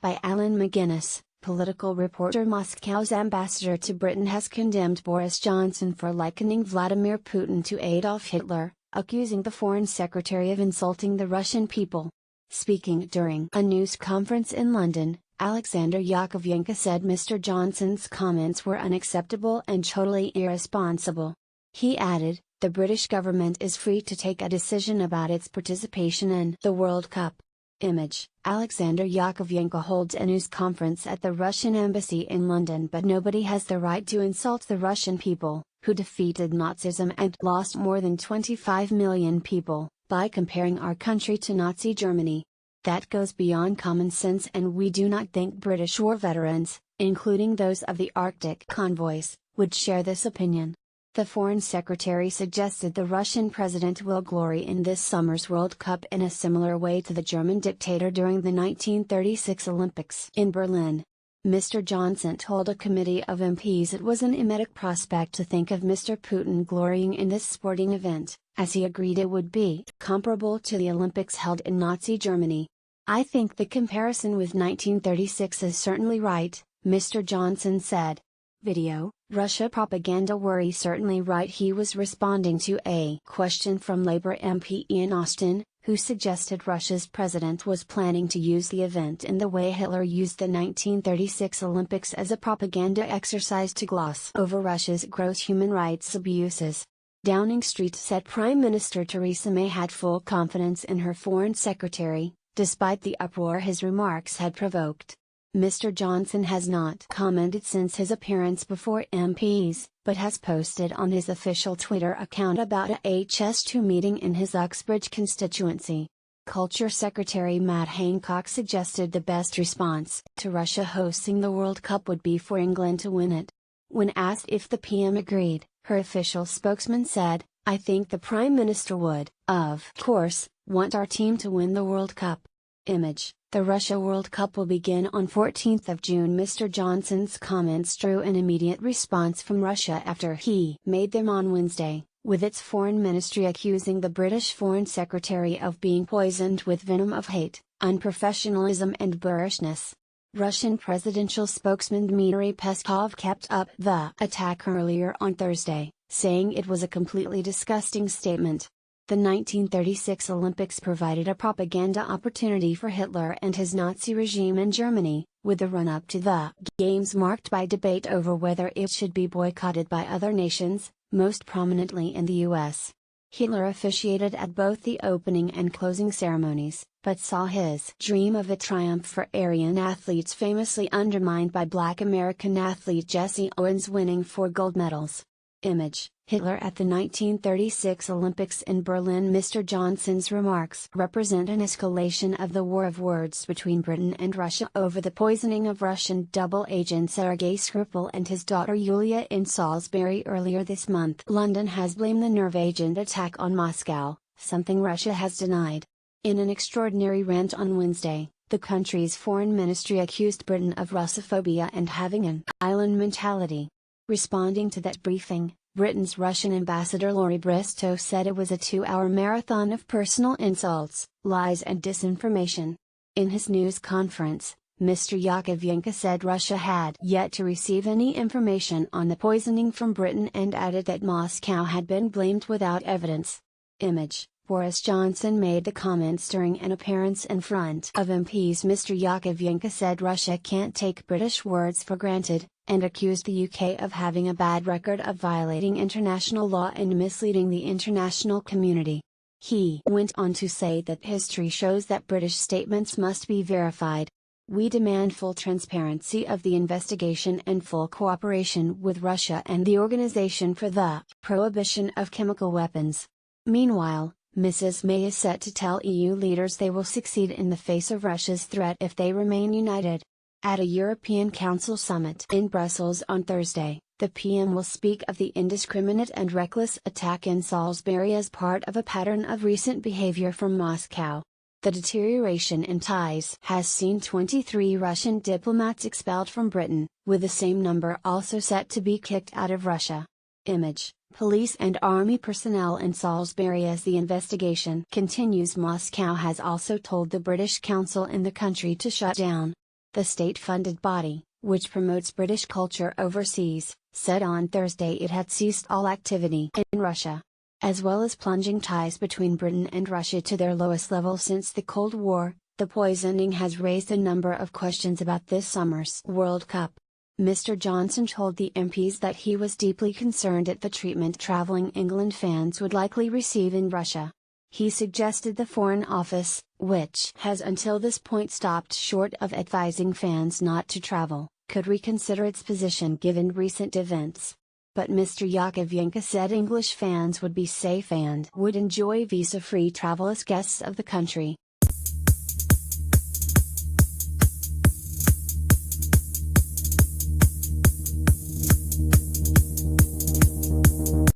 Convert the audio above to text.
by Alan McGuinness, political reporter. Moscow's ambassador to Britain has condemned Boris Johnson for likening Vladimir Putin to Adolf Hitler, accusing the foreign secretary of insulting the Russian people. Speaking during a news conference in London, Alexander Yakovenko said Mr. Johnson's comments were unacceptable and totally irresponsible. He added, "The British government is free to take a decision about its participation in the World Cup." Image: Alexander Yakovenko holds a news conference at the Russian embassy in London, but nobody has the right to insult the Russian people, who defeated Nazism and lost more than 25 million people, by comparing our country to Nazi Germany. That goes beyond common sense, and we do not think British war veterans, including those of the Arctic convoys, would share this opinion. The Foreign Secretary suggested the Russian president will glory in this summer's World Cup in a similar way to the German dictator during the 1936 Olympics in Berlin. Mr. Johnson told a committee of MPs it was an emetic prospect to think of Mr. Putin glorying in this sporting event, as he agreed it would be comparable to the Olympics held in Nazi Germany. "I think the comparison with 1936 is certainly right," Mr. Johnson said. Video: Russia propaganda worry certainly right. He was responding to a question from Labour MP Ian Austin, who suggested Russia's president was planning to use the event in the way Hitler used the 1936 Olympics as a propaganda exercise to gloss over Russia's gross human rights abuses. Downing Street said Prime Minister Theresa May had full confidence in her foreign secretary, despite the uproar his remarks had provoked. Mr. Johnson has not commented since his appearance before MPs, but has posted on his official Twitter account about a HS2 meeting in his Uxbridge constituency. Culture Secretary Matt Hancock suggested the best response to Russia hosting the World Cup would be for England to win it. When asked if the PM agreed, her official spokesman said, "I think the Prime Minister would, of course, want our team to win the World Cup." Image: The Russia World Cup will begin on 14th of June. Mr. Johnson's comments drew an immediate response from Russia after he made them on Wednesday, with its foreign ministry accusing the British Foreign Secretary of being poisoned with venom of hate, unprofessionalism and boorishness. Russian presidential spokesman Dmitry Peskov kept up the attack earlier on Thursday, saying it was a completely disgusting statement. The 1936 Olympics provided a propaganda opportunity for Hitler and his Nazi regime in Germany, with the run-up to the Games marked by debate over whether it should be boycotted by other nations, most prominently in the US. Hitler officiated at both the opening and closing ceremonies, but saw his dream of a triumph for Aryan athletes famously undermined by Black American athlete Jesse Owens winning 4 gold medals. Image: Hitler at the 1936 Olympics in Berlin. Mr. Johnson's remarks represent an escalation of the war of words between Britain and Russia over the poisoning of Russian double agent Sergei Skripal and his daughter Yulia in Salisbury earlier this month. London has blamed the nerve agent attack on Moscow, something Russia has denied. In an extraordinary rant on Wednesday, the country's foreign ministry accused Britain of Russophobia and having an island mentality. Responding to that briefing, Britain's Russian ambassador Laurie Bristow said it was a 2-hour marathon of personal insults, lies and disinformation. In his news conference, Mr. Yakovenko said Russia had yet to receive any information on the poisoning from Britain and added that Moscow had been blamed without evidence. Image: Boris Johnson made the comments during an appearance in front of MPs. Mr. Yakovenko said Russia can't take British words for granted, and accused the UK of having a bad record of violating international law and misleading the international community. He went on to say that history shows that British statements must be verified. "We demand full transparency of the investigation and full cooperation with Russia and the Organization for the Prohibition of Chemical Weapons." Meanwhile, Mrs. May is set to tell EU leaders they will succeed in the face of Russia's threat if they remain united. At a European Council summit in Brussels on Thursday, the PM will speak of the indiscriminate and reckless attack in Salisbury as part of a pattern of recent behavior from Moscow. The deterioration in ties has seen 23 Russian diplomats expelled from Britain, with the same number also set to be kicked out of Russia. Image: Police and army personnel in Salisbury as the investigation continues. Moscow has also told the British Council in the country to shut down The state-funded body, which promotes British culture overseas, said on Thursday it had ceased all activity in Russia. As well as plunging ties between Britain and Russia to their lowest level since the Cold War, the poisoning has raised a number of questions about this summer's World Cup. Mr. Johnson told the MPs that he was deeply concerned at the treatment travelling England fans would likely receive in Russia. He suggested the Foreign Office, which has until this point stopped short of advising fans not to travel, could reconsider its position given recent events. But Mr. Yakovenko said English fans would be safe and would enjoy visa-free travel as guests of the country.